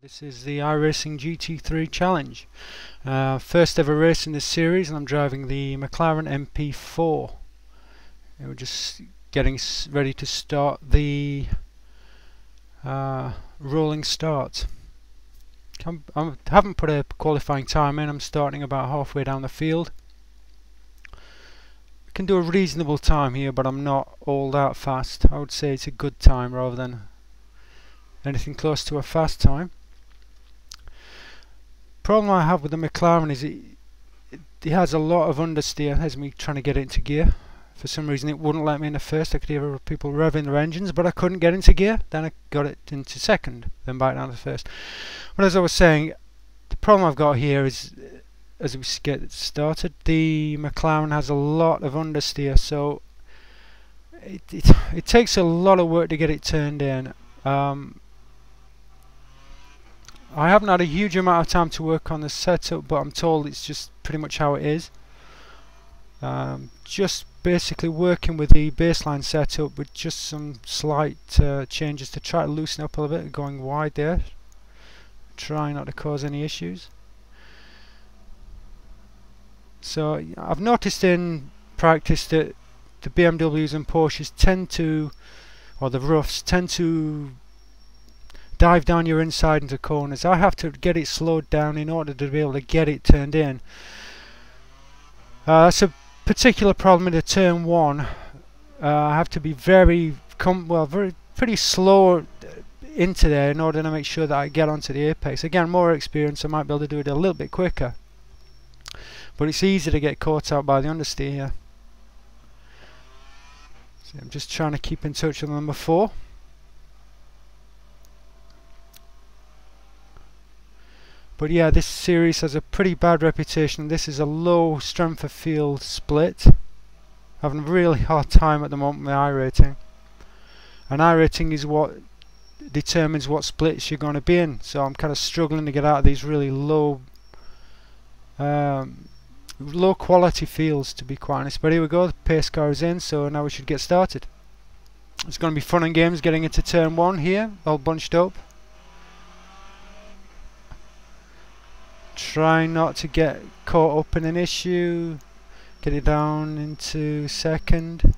This is the iRacing GT3 Challenge. First ever race in this series, and I'm driving the McLaren MP4. And we're just getting ready to start the rolling start. I haven't put a qualifying time in. I'm starting about halfway down the field. I can do a reasonable time here, but I'm not all that fast. I would say it's a good time rather than anything close to a fast time. Problem I have with the McLaren is it has a lot of understeer. There's me trying to get it into gear. For some reason it wouldn't let me in the first. I could hear people revving their engines, but I couldn't get into gear. Then I got it into second, then back down to first. But as I was saying, the problem I've got here is, as we get started, the McLaren has a lot of understeer, so it takes a lot of work to get it turned in. I haven't had a huge amount of time to work on the setup, but I'm told it's just pretty much how it is. Just basically working with the baseline setup with just some slight changes to try to loosen up a little bit, going wide there, trying not to cause any issues. So I've noticed in practice that the BMWs and Porsches tend to, or the roughs tend to dive down your inside into corners. I have to get it slowed down in order to be able to get it turned in. That's a particular problem in the turn one. I have to be pretty slow into there in order to make sure that I get onto the apex. Again, more experience, I might be able to do it a little bit quicker, but it's easy to get caught out by the understeer here. So I'm just trying to keep in touch with number 4. But yeah, this series has a pretty bad reputation. This is a low strength of field split. Having a really hard time at the moment with iRating. And iRating is what determines what splits you're going to be in. So I'm kind of struggling to get out of these really low quality fields, to be quite honest. But here we go, the pace car is in, so now we should get started. It's going to be fun and games getting into turn 1 here, all bunched up. Trying not to get caught up in an issue. Get it down into second.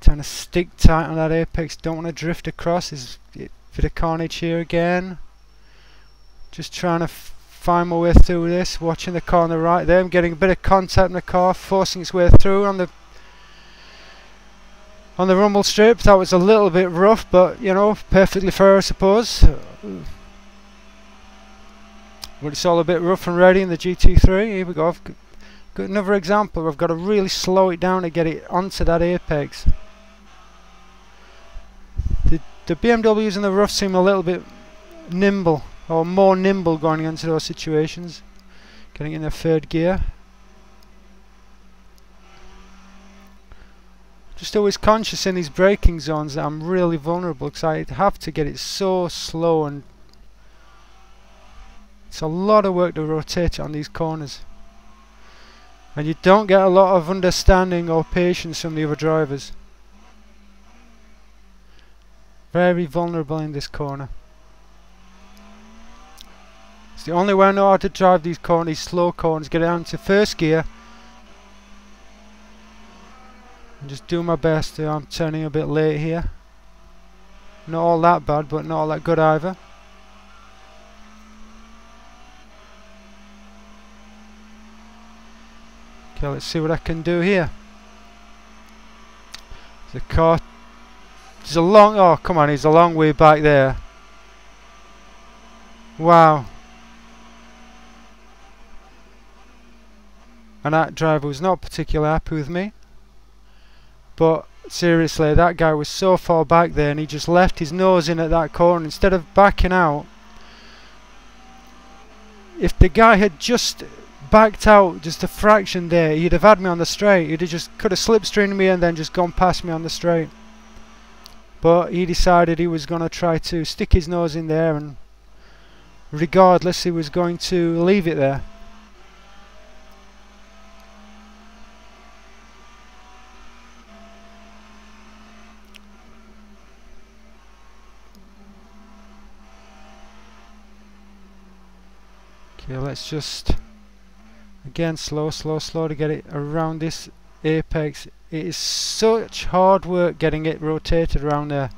Trying to stick tight on that apex. Don't want to drift across. There's a bit of carnage here again. Just trying to find my way through this. Watching the car on the right there. I'm getting a bit of contact in the car, forcing its way through on the rumble strip. That was a little bit rough, but you know, perfectly fair, I suppose. But it's all a bit rough and ready in the GT3. Here we go. I've got another example where I've got to really slow it down to get it onto that apex. The BMWs in the rough seem a little bit nimble, or more nimble going into those situations. Getting in the third gear. Just always conscious in these braking zones that I'm really vulnerable, because I have to get it so slow, and it's a lot of work to rotate it on these corners. And you don't get a lot of understanding or patience from the other drivers. Very vulnerable in this corner. It's the only way I know how to drive these corners, these slow corners. Get it down to first gear. And just do my best. I'm turning a bit late here. Not all that bad, but not all that good either. Okay, let's see what I can do here. The car is a long... oh, come on, he's a long way back there. Wow. And that driver was not particularly happy with me. But seriously, that guy was so far back there, and he just left his nose in at that corner instead of backing out. If the guy had just backed out just a fraction there, he'd have had me on the straight. He'd have just could have slipstreamed me and then just gone past me on the straight. But he decided he was going to try to stick his nose in there, and regardless, he was going to leave it there. Okay, let's just again slow to get it around this apex. It is such hard work getting it rotated around there.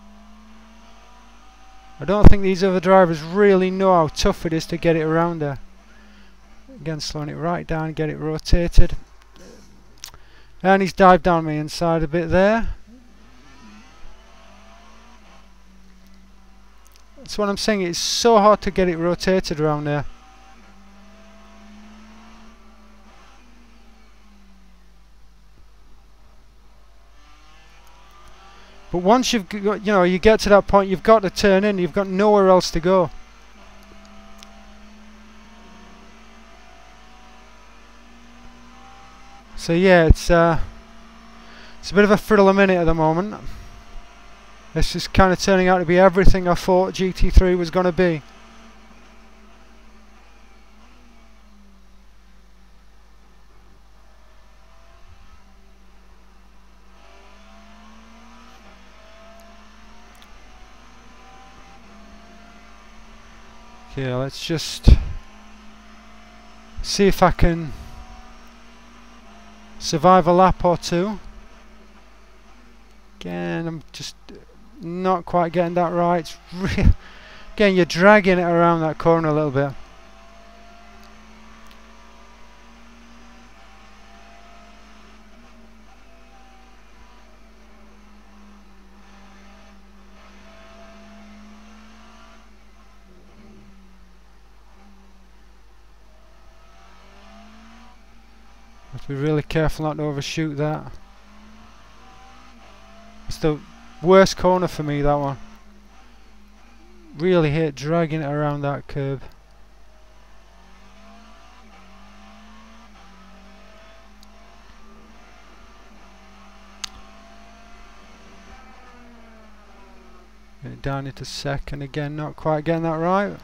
I don't think these other drivers really know how tough it is to get it around there. Again, slowing it right down, get it rotated. And he's dived down my inside a bit there. That's what I'm saying, it's so hard to get it rotated around there. But once you've got, you get to that point, you've got to turn in, you've got nowhere else to go. So yeah, it's a bit of a friddle a minute at the moment. This is kind of turning out to be everything I thought GT3 was going to be. Okay, let's just see if I can survive a lap or two. Again, I'm just not quite getting that right. Again, you're dragging it around that corner a little bit. Have to be really careful not to overshoot that. It's the worst corner for me, that one. Really hate dragging it around that curb. Get it down into second again, not quite getting that right.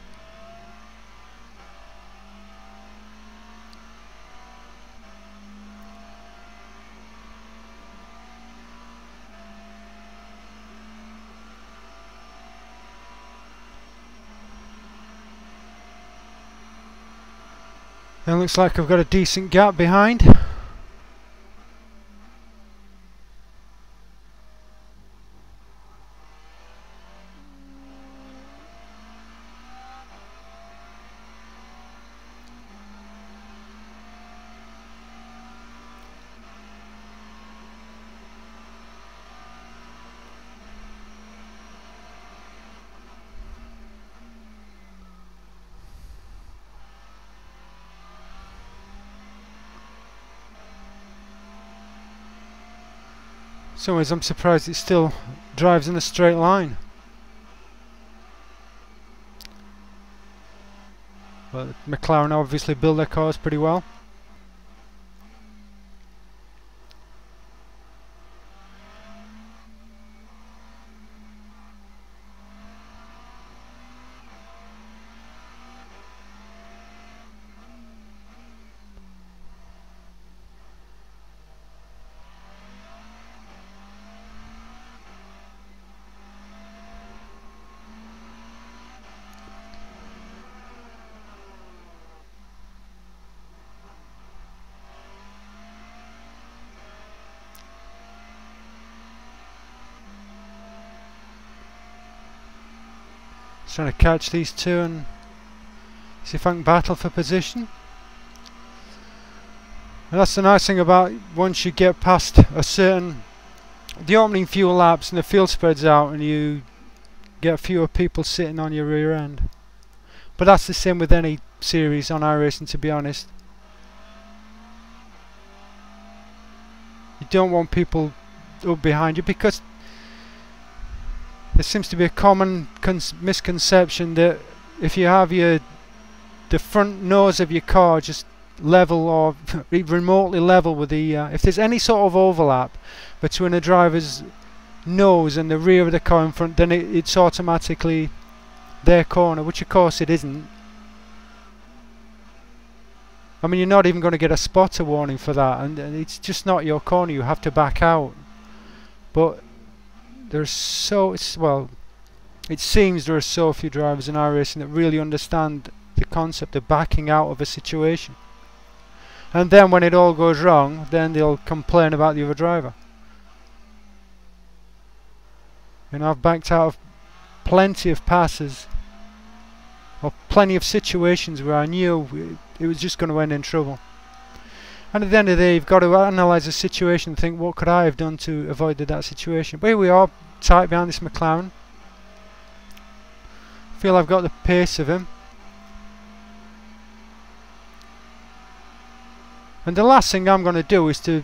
It looks like I've got a decent gap behind. some ways I'm surprised it still drives in a straight line. But McLaren obviously build their cars pretty well. Trying to catch these two and see if I can battle for position. And that's the nice thing about once you get past a certain, the opening few laps and the field spreads out and you get fewer people sitting on your rear end. But that's the same with any series on iRacing, to be honest. You don't want people up behind you, because there seems to be a common misconception that if you have the front nose of your car just level or remotely level with the if there's any sort of overlap between a driver's nose and the rear of the car in front, then it's automatically their corner, which of course it isn't. I mean, you're not even going to get a spotter warning for that, and it's just not your corner. You have to back out. But there's it seems there are so few drivers in iRacing that really understand the concept of backing out of a situation. And then when it all goes wrong, then they'll complain about the other driver. You know, I've backed out of plenty of passes, or plenty of situations where I knew it was just going to end in trouble. And at the end of the day, you've got to analyse the situation and think, what could I have done to avoid that situation? But here we are, tight behind this McLaren. Feel I've got the pace of him. And the last thing I'm going to do is to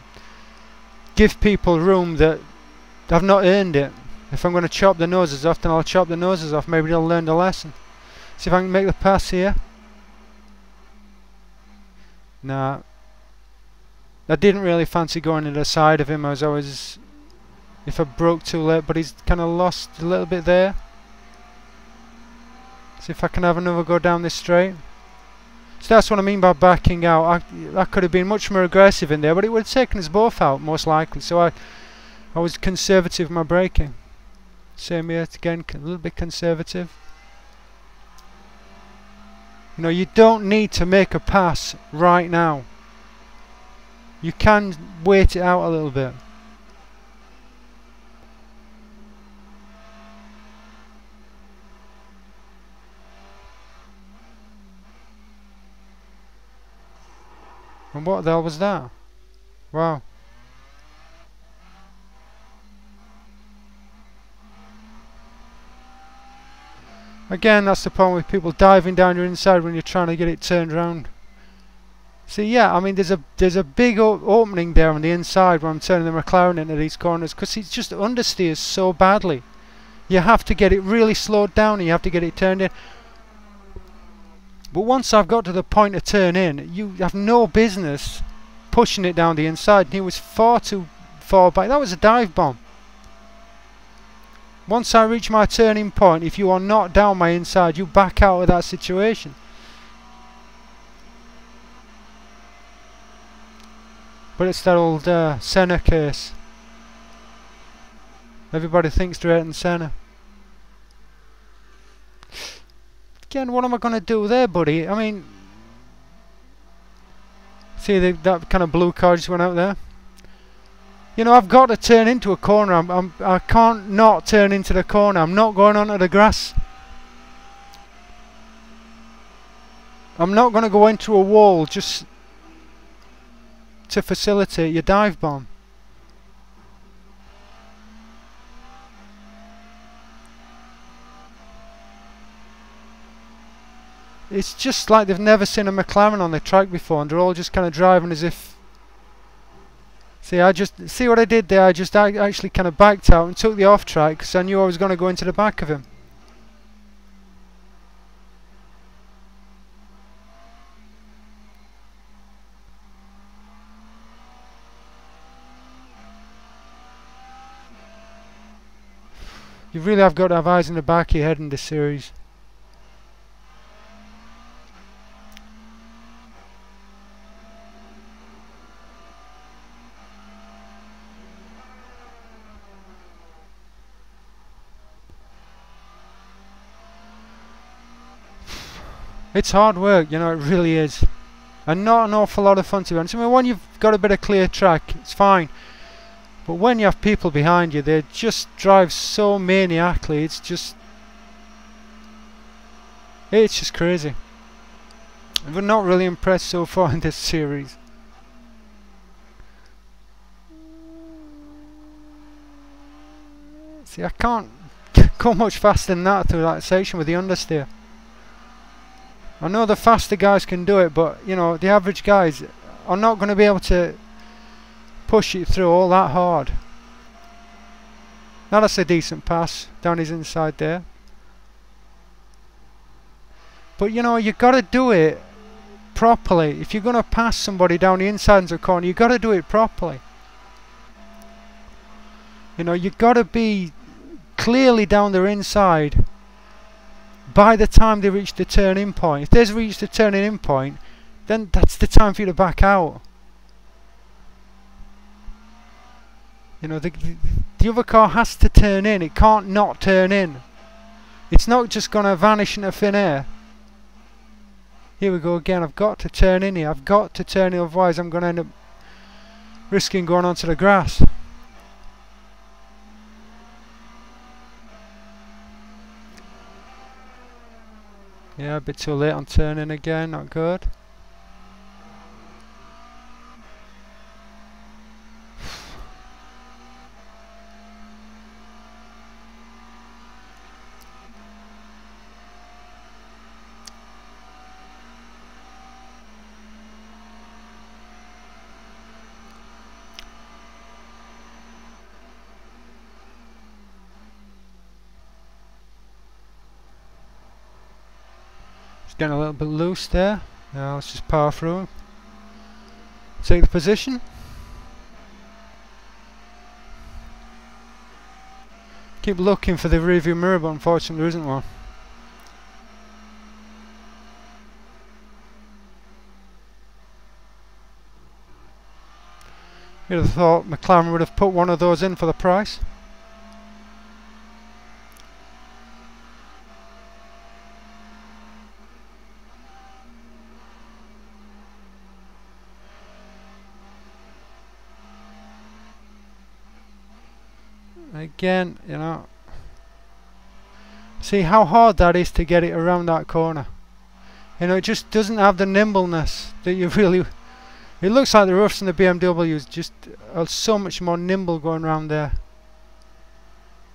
give people room that have not earned it. If I'm going to chop the noses off, then I'll chop the noses off. Maybe they'll learn the lesson. See if I can make the pass here. Nah. I didn't really fancy going to the side of him as I was, if I broke too late, but he's kind of lost a little bit there. See if I can have another go down this straight. So that's what I mean by backing out. I could have been much more aggressive in there, but it would have taken us both out, most likely. So I was conservative in my braking. Same here, again, a little bit conservative. You know, you don't need to make a pass right now. You can wait it out a little bit. And what the hell was that? Wow. Again, that's the problem with people diving down your inside when you're trying to get it turned around. See, yeah, I mean, there's a big opening there on the inside when I'm turning the McLaren into these corners, because it just understeers so badly. You have to get it really slowed down and you have to get it turned in. But once I've got to the point of turn in, you have no business pushing it down the inside. And he was far too far back. That was a dive bomb. Once I reach my turning point, if you are not down my inside, you back out of that situation. But it's that old Senna case. Everybody thinks they're Ayrton Senna. Again, what am I going to do there, buddy? I mean, see that kind of blue car just went out there. You know, I've got to turn into a corner. I can't not turn into the corner. I'm not going onto the grass. I'm not going to go into a wall just to facilitate your dive bomb. It's just like they've never seen a McLaren on the track before, and they're all just kind of driving as if... See what I did there? I actually kind of backed out and took the off track because I knew I was going to go into the back of him. You really have got to have eyes in the back of your head in this series. It's hard work, you know, it really is. And not an awful lot of fun, to be honest. I mean, when you've got a bit of clear track, it's fine. But when you have people behind you, they just drive so maniacally, it's just crazy. We're not really impressed so far in this series. See, I can't go much faster than that through that section with the understeer. I know the faster guys can do it, but you know, the average guys are not going to be able to push it through all that hard. Now that's a decent pass down his inside there. But you know, you've got to do it properly. If you're going to pass somebody down the inside of the corner, you've got to do it properly. You know, you've got to be clearly down their inside by the time they reach the turning point. If they've reached the turning point, then that's the time for you to back out. You know, the other car has to turn in. It can't not turn in. It's not just going to vanish into thin air. Here we go again. I've got to turn in here. I've got to turn in, otherwise I'm going to end up risking going onto the grass. Yeah, a bit too late on turning again. Not good. Getting a little bit loose there. Now let's just power through. Take the position. Keep looking for the rearview mirror, but unfortunately there isn't one. You'd have thought McLaren would have put one of those in for the price. Again, you know, see how hard that is to get it around that corner. You know, it just doesn't have the nimbleness that you really. It looks like the roofs and the BMWs just are so much more nimble going around there.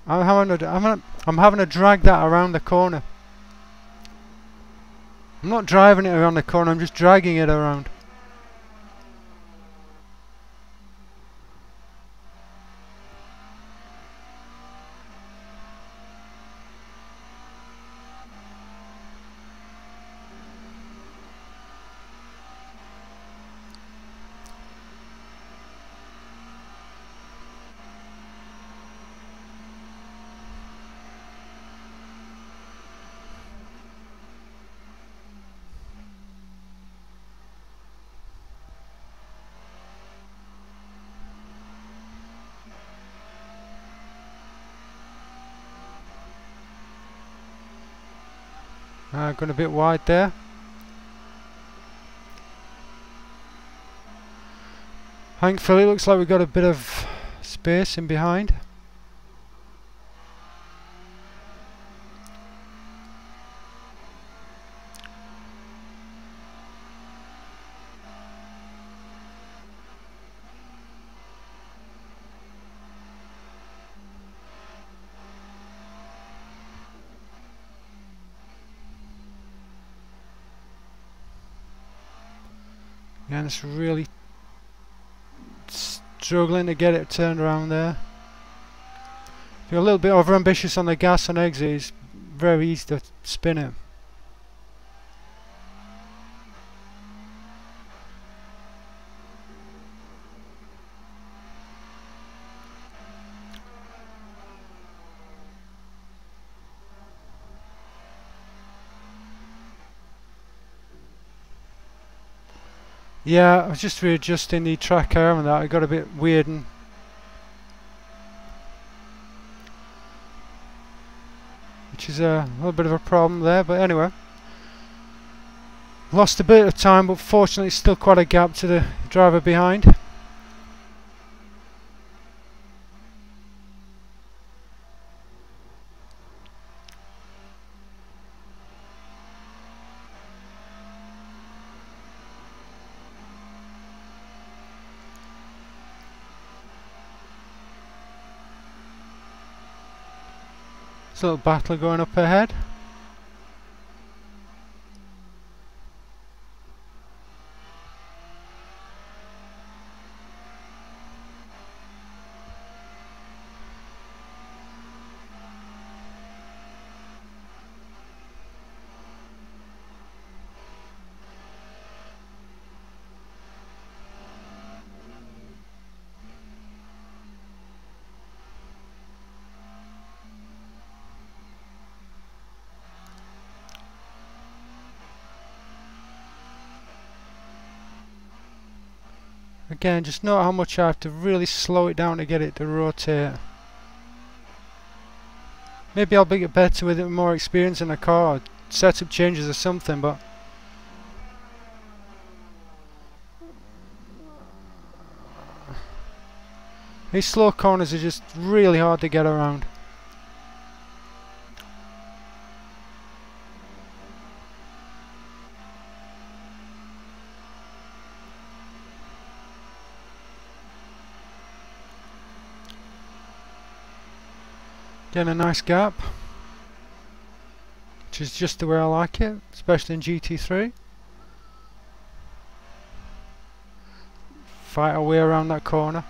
I'm having to drag that around the corner. I'm not driving it around the corner, I'm just dragging it around. Gone a bit wide there. Thankfully, it looks like we've got a bit of space in behind. And it's really struggling to get it turned around there. If you're a little bit over ambitious on the gas on exit, it's very easy to spin it. Yeah, I was just readjusting the track arm and that. It got a bit weird, and which is a little bit of a problem there, but anyway. Lost a bit of time, but fortunately it's still quite a gap to the driver behind. There's a little battle going up ahead. Again, just note how much I have to really slow it down to get it to rotate. Maybe I'll get better with it, more experience in the car, setup changes or something, but These slow corners are just really hard to get around. Getting a nice gap, which is just the way I like it, especially in GT3. Fight our way around that corner.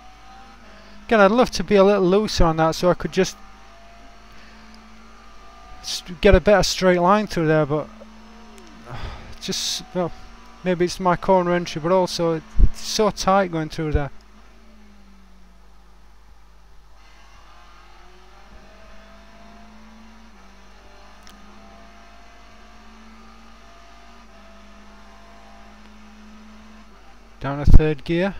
Again, I'd love to be a little looser on that so I could just get a better straight line through there, but just, well, maybe it's my corner entry, but also it's so tight going through there. Down to third gear.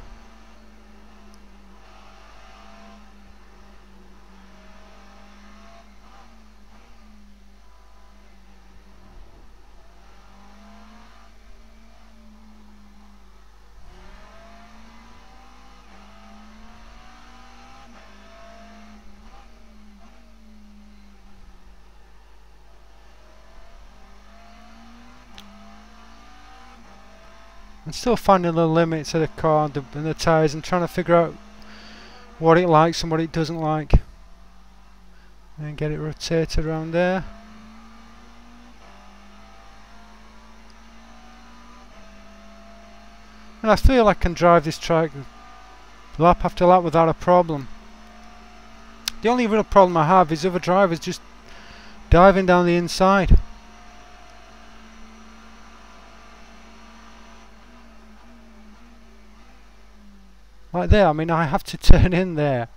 I'm still finding the limits of the car and the tyres and trying to figure out what it likes and what it doesn't like. And get it rotated around there. And I feel I can drive this track lap after lap without a problem. The only real problem I have is other drivers just diving down the inside. Like there, I mean, I have to turn in there.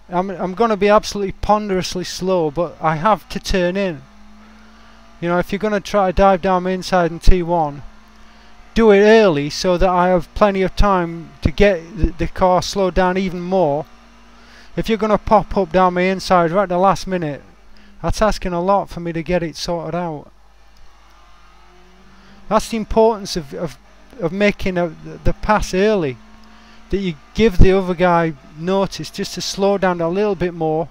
I'm going to be absolutely ponderously slow, but I have to turn in. You know, if you're going to try to dive down my inside in T1, do it early so that I have plenty of time to get the car slowed down even more. If you're going to pop up down my inside right at the last minute, that's asking a lot for me to get it sorted out. That's the importance of making the pass early. That you give the other guy notice just to slow down a little bit more.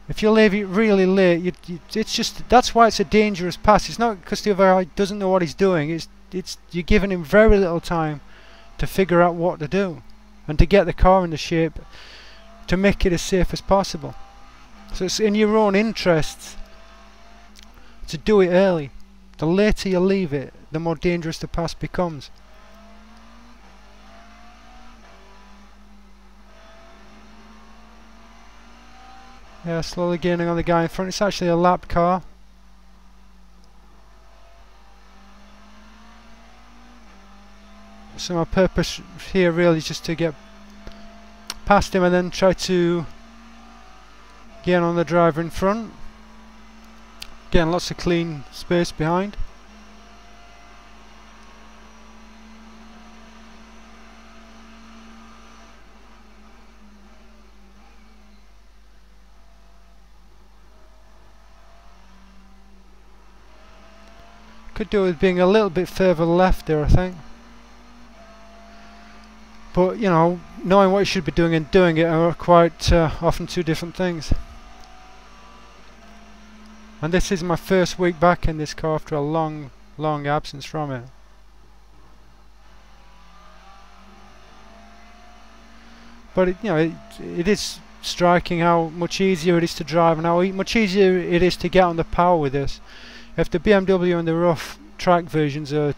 If you leave it really late, it's just, that's why it's a dangerous pass. It's not because the other guy doesn't know what he's doing. It's you're giving him very little time to figure out what to do and to get the car into shape to make it as safe as possible. So it's in your own interests to do it early. The later you leave it, the more dangerous the pass becomes. Yeah, slowly gaining on the guy in front. It's actually a lap car. So my purpose here really is just to get past him and then try to gain on the driver in front. Getting lots of clean space behind. Could do with being a little bit further left there, I think. But, you know, knowing what you should be doing and doing it are quite often two different things. And this is my first week back in this car after a long absence from it. But it is striking how much easier it is to drive and how much easier it is to get on the power with this. If the BMW and the rough track versions are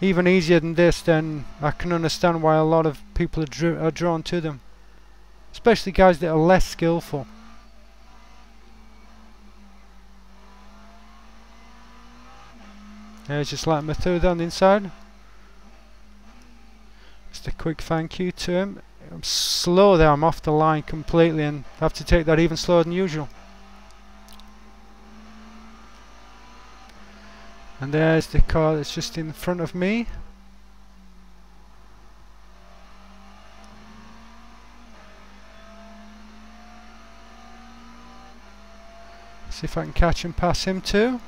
even easier than this, then I can understand why a lot of people are drawn to them, especially guys that are less skillful. Yeah, just letting me through down the inside. Just a quick thank you to him. I'm slow there, I'm off the line completely and have to take that even slower than usual. And there's the car that's just in front of me. See if I can catch and pass him too.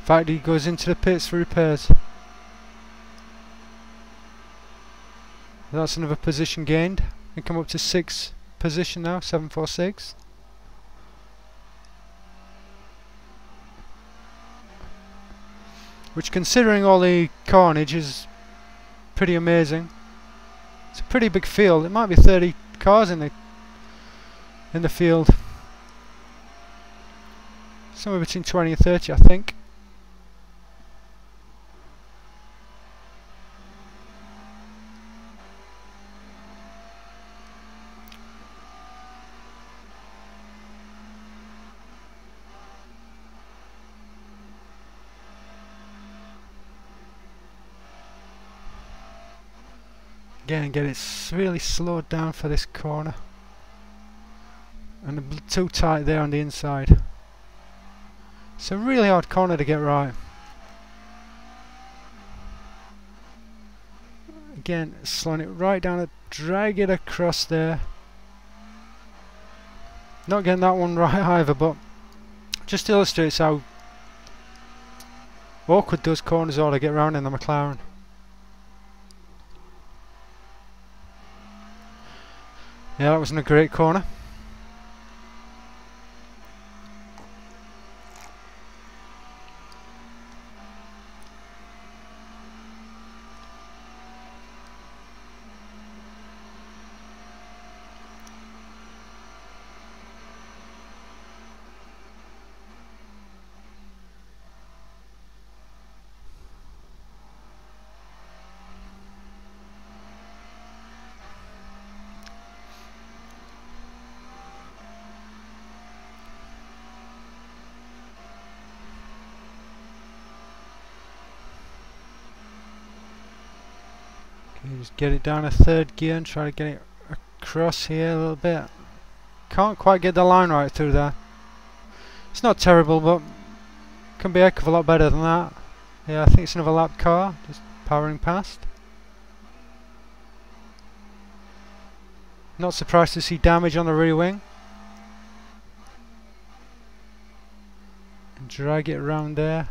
fact, he goes into the pits for repairs. That's another position gained. We come up to 6th position now, 746. Which, considering all the carnage, is pretty amazing. It's a pretty big field. It might be 30 cars in the field. Somewhere between 20 and 30, I think. Again, get it really slowed down for this corner, and too tight there on the inside. It's a really hard corner to get right. Again, slowing it right down and drag it across there. Not getting that one right either, but just illustrates how awkward those corners are to get round in the McLaren. Yeah, that wasn't a great corner. Just get it down a 3rd gear and try to get it across here a little bit. Can't quite get the line right through there. It's not terrible, but can be a heck of a lot better than that. Yeah, I think it's another lap car just powering past. Not surprised to see damage on the rear wing. And drag it around there.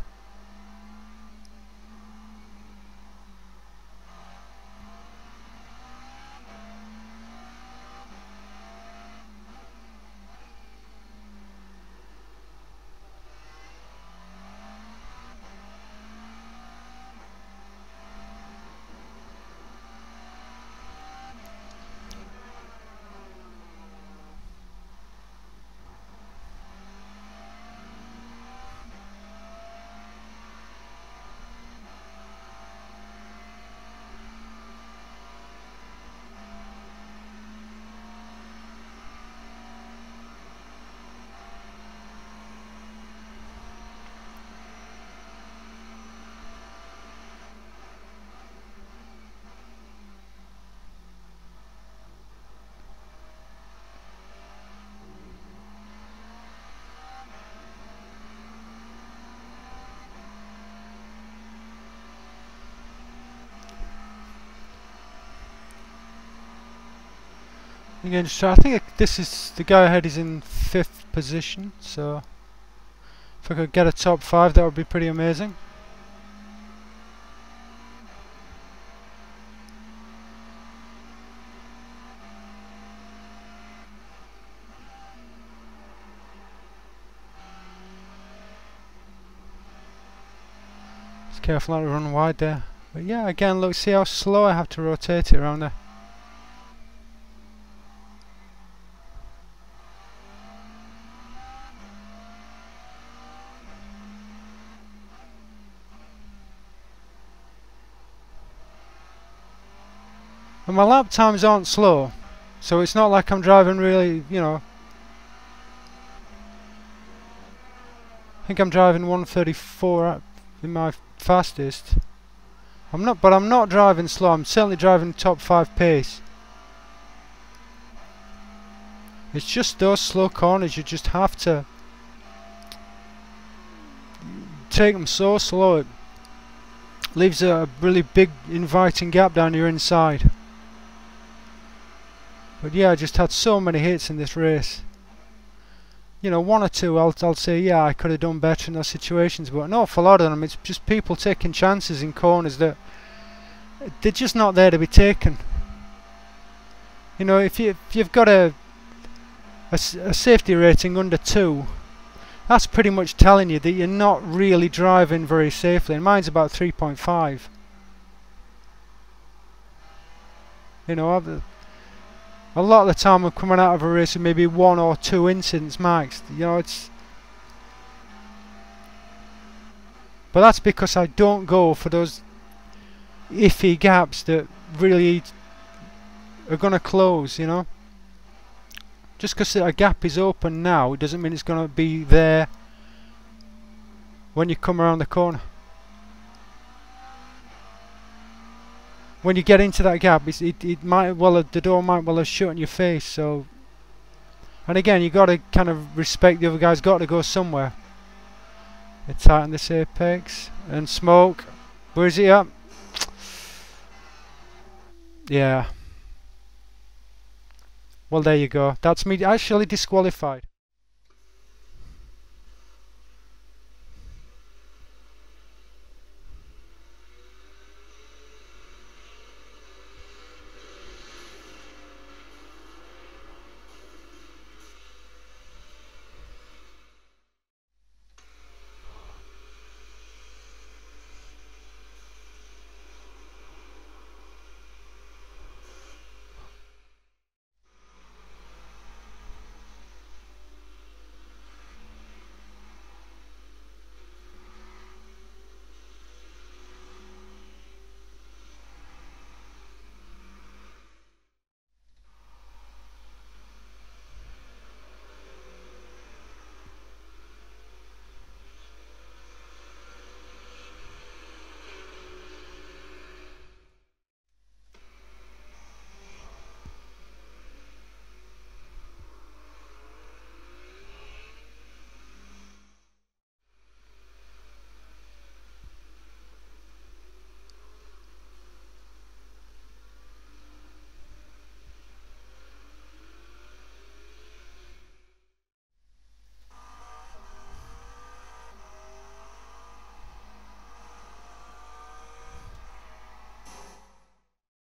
Again, so I think this is the guy ahead is in 5th position, so if I could get a top 5, that would be pretty amazing. Just careful not to run wide there. But yeah, again, look, see how slow I have to rotate it around there. And my lap times aren't slow, so it's not like I'm driving really, you know. I think I'm driving 134 in my fastest. But I'm not driving slow. I'm certainly driving top 5 pace. It's just those slow corners. You just have to take them so slow. It leaves a really big inviting gap down your inside. But yeah, I just had so many hits in this race. You know, one or two I'll say, yeah, I could have done better in those situations, but an awful lot of them, it's just people taking chances in corners that they're just not there to be taken. You know, if you've got a safety rating under 2, that's pretty much telling you that you're not really driving very safely, and mine's about 3.5. You know, a lot of the time I'm coming out of a race with maybe 1 or 2 incidents max. You know, but that's because I don't go for those iffy gaps that really are going to close, you know. Just because a gap is open now, it doesn't mean it's going to be there when you come around the corner. When you get into that gap, it might well the door might well have shut in your face. So, and again, you got to kind of respect the other guy's got to go somewhere. They tighten this apex and smoke. Where is he at? Yeah. Well, there you go. That's me actually disqualified.